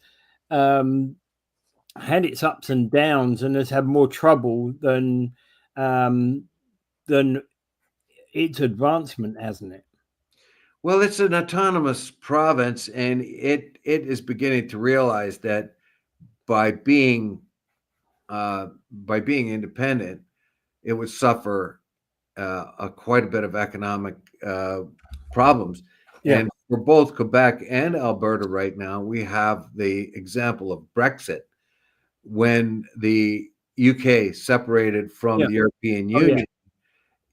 S1: had its ups and downs and has had more trouble than its advancement, hasn't it?
S2: Well, it's an autonomous province, and it is beginning to realize that by being independent, it would suffer quite a bit of economic problems. Yeah. And for both Quebec and Alberta right now, we have the example of Brexit. When the UK separated from the European Union,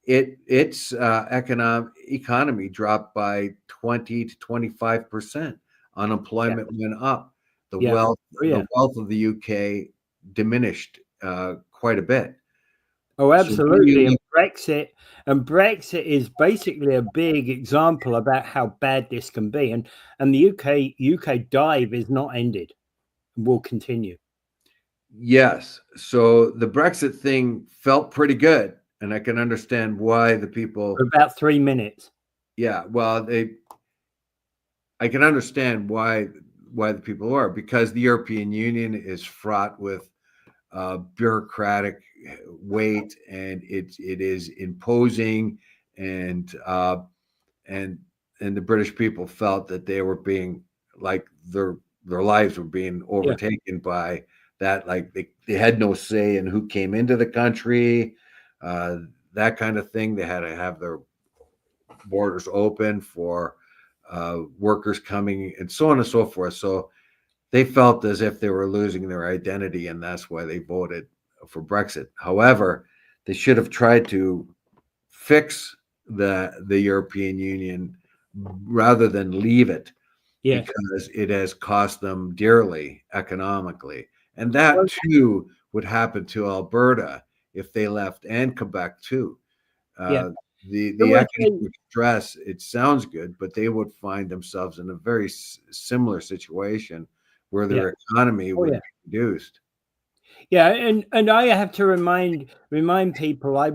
S2: its economy dropped by 20 to 25%. Unemployment went up. The wealth of the UK diminished quite a bit.
S1: Oh, absolutely. So Brexit is basically a big example about how bad this can be. And the UK dive is not ended. Will continue.
S2: Yes. So the Brexit thing felt pretty good. And I can understand why the people.
S1: For about 3 minutes.
S2: Yeah. Well, I can understand why the people are, because the European Union is fraught with bureaucratic weight, and it is imposing, and the British people felt that they were being, like, their lives were being overtaken by that. Like they had no say in who came into the country, that kind of thing. They had to have their borders open for workers coming, and so on and so forth. So they felt as if they were losing their identity, and that's why they voted for Brexit. However, they should have tried to fix the European Union rather than leave it, because it has cost them dearly economically. And that too would happen to Alberta if they left, and Quebec too. The economic stress, it sounds good, but they would find themselves in a very similar situation where their economy would be reduced.
S1: Yeah, and I have to remind people. I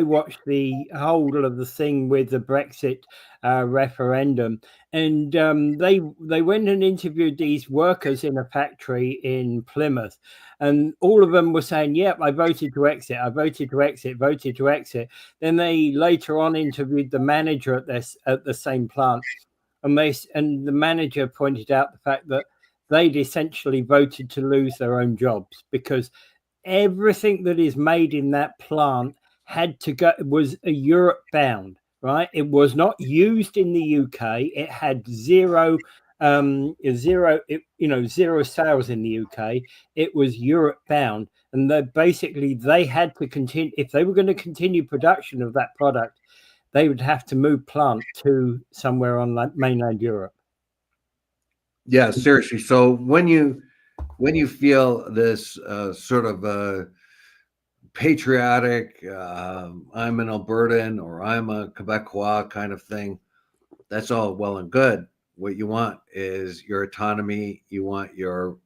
S1: watched the whole of the thing with the Brexit referendum, and they went and interviewed these workers in a factory in Plymouth, and all of them were saying, "Yep, I voted to exit. I voted to exit. Voted to exit." Then they later on interviewed the manager at the same plant, and the manager pointed out the fact that they'd essentially voted to lose their own jobs, because everything that is made in that plant had to go, was a Europe bound, right? It was not used in the UK. It had zero sales in the UK. It was Europe bound, and they had to continue. If they were going to continue production of that product, they would have to move plant to somewhere on mainland Europe.
S2: Yeah, seriously. So when you feel this sort of patriotic, I'm an Albertan or I'm a Quebecois kind of thing, that's all well and good. What you want is your autonomy. You want your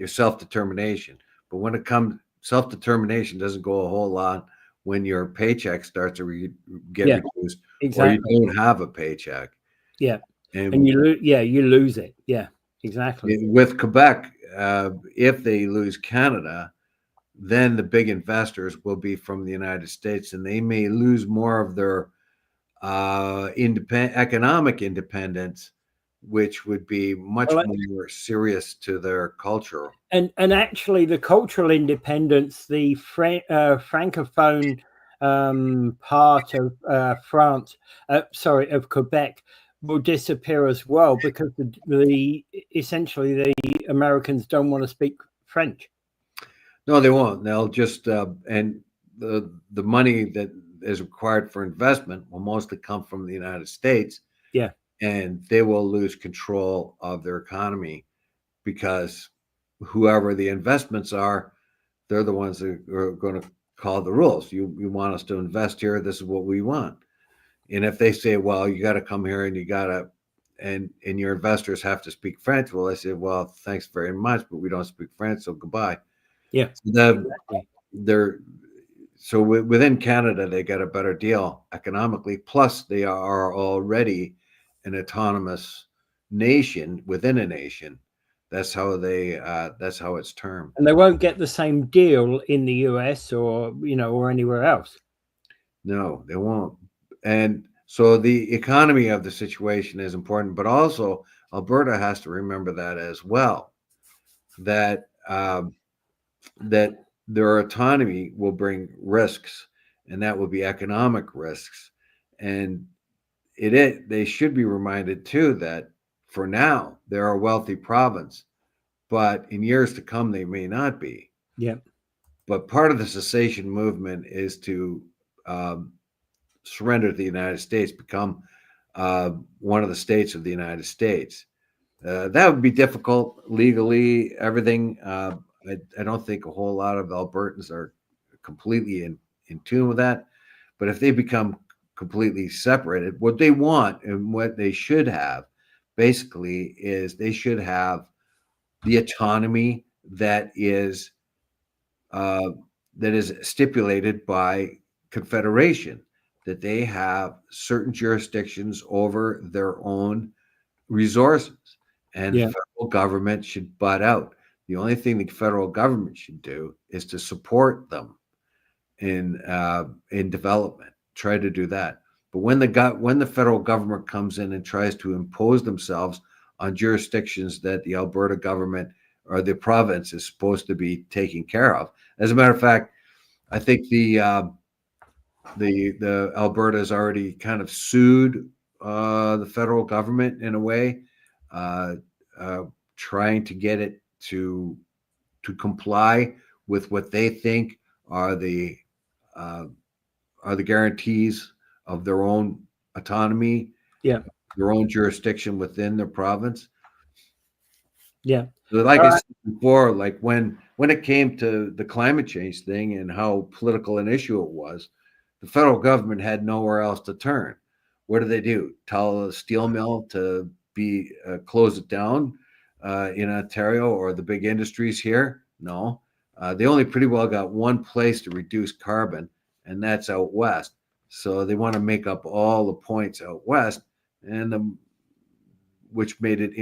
S2: self-determination. But when it comes, self-determination doesn't go a whole lot when your paycheck starts to get reduced,
S1: exactly.
S2: or you don't have a paycheck.
S1: Yeah, and you lose it. Yeah, exactly.
S2: With Quebec, if they lose Canada, then the big investors will be from the United States, and they may lose more of their economic independence, which would be much more serious to their culture.
S1: And actually, the cultural independence, the francophone part of France, of Quebec, will disappear as well, because essentially the Americans don't want to speak French.
S2: No, they won't. They'll just and the money that is required for investment will mostly come from the United States.
S1: Yeah,
S2: and they will lose control of their economy, because whoever the investments are, they're the ones that are going to call the rules. You want us to invest here? This is what we want. And if they say, well, you got to come here and you got to, and your investors have to speak French, well, I say, well, thanks very much, but we don't speak French, so goodbye.
S1: Yeah.
S2: So within Canada, they get a better deal economically. Plus, they are already an autonomous nation within a nation. That's how it's termed.
S1: And they won't get the same deal in the US or anywhere else.
S2: No, they won't. And so the economy of the situation is important, but also Alberta has to remember that as well, that that their autonomy will bring risks, and that will be economic risks. And they should be reminded too that for now they're a wealthy province, but in years to come they may not be.
S1: Yeah.
S2: But part of the cessation movement is to surrender to the United States, become one of the states of the United States. That would be difficult legally, everything. I don't think a whole lot of Albertans are completely in tune with that. But if they become completely separated, what they want and what they should have basically is they should have the autonomy that is stipulated by Confederation, that they have certain jurisdictions over their own resources, and the federal government should butt out. The only thing the federal government should do is to support them in development. Try to do that. But when the federal government comes in and tries to impose themselves on jurisdictions that the Alberta government or the province is supposed to be taking care of, as a matter of fact, I think the Alberta has already kind of sued the federal government in a way, trying to get it to comply with what they think are the guarantees of their own autonomy, their own jurisdiction within their province.
S1: Yeah.
S2: So like I said before, like when it came to the climate change thing and how political an issue it was, the federal government had nowhere else to turn. What did they do? Tell a steel mill to close it down in Ontario, or the big industries here? No. They only pretty well got one place to reduce carbon, and that's out west. So they want to make up all the points out west, and which made it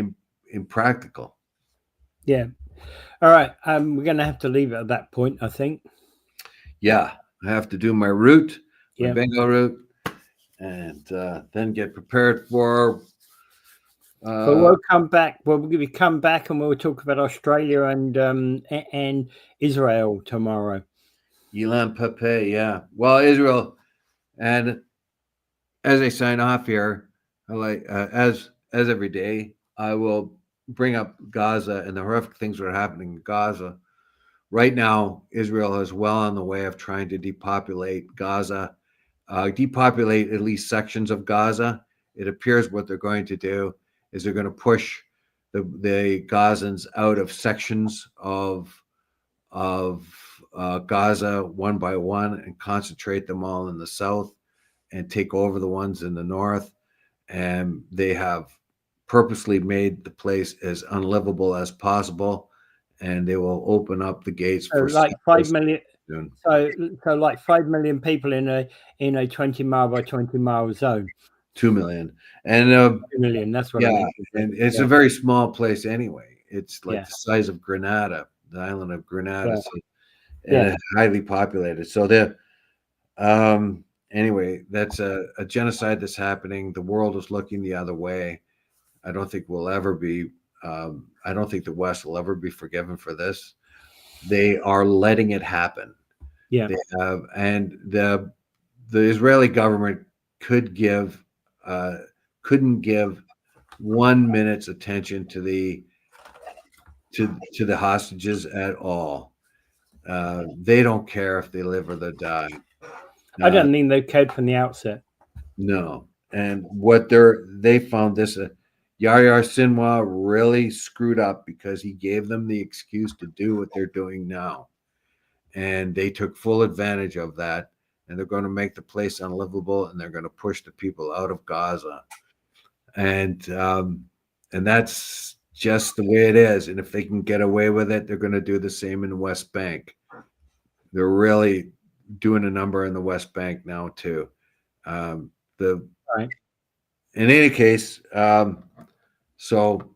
S2: impractical.
S1: Yeah. All right. We're going to have to leave it at that point, I think.
S2: Yeah. I have to do my route, my bingo route, and then get prepared for.
S1: But we'll come back. We'll come back and we'll talk about Australia and Israel tomorrow.
S2: Ilan Pape, yeah. Well, Israel, and as I sign off here, I like as every day, I will bring up Gaza and the horrific things that are happening in Gaza. Right now, Israel is well on the way of trying to depopulate Gaza, depopulate at least sections of Gaza. It appears what they're going to do is they're going to push the Gazans out of sections of Gaza one by one and concentrate them all in the south and take over the ones in the north. And they have purposely made the place as unlivable as possible, and they will open up the gates for
S1: like 5 million. So like 5 million people in a 20 mile by 20 mile zone.
S2: 2 million. And
S1: 2 million, that's what I mean.
S2: And it's a very small place anyway. It's like the size of Grenada, the island of Grenada. So, and it's highly populated. So anyway, that's a genocide that's happening. The world is looking the other way. I don't think we'll ever be I don't think the West will ever be forgiven for this. They are letting it happen.
S1: Yeah.
S2: They have, and the Israeli government couldn't give 1 minute's attention to the hostages at all. They don't care if they live or they die.
S1: I don't think they cared from the outset.
S2: No, and what they found this Yahya Sinwar really screwed up because he gave them the excuse to do what they're doing now, and they took full advantage of that. And they're going to make the place unlivable, and they're going to push the people out of Gaza, and that's just the way it is. And if they can get away with it, they're going to do the same in the West Bank. They're really doing a number in the West Bank now too.
S1: Right.
S2: In any case, so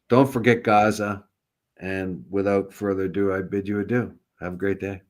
S2: don't forget Gaza. And without further ado, I bid you adieu. Have a great day.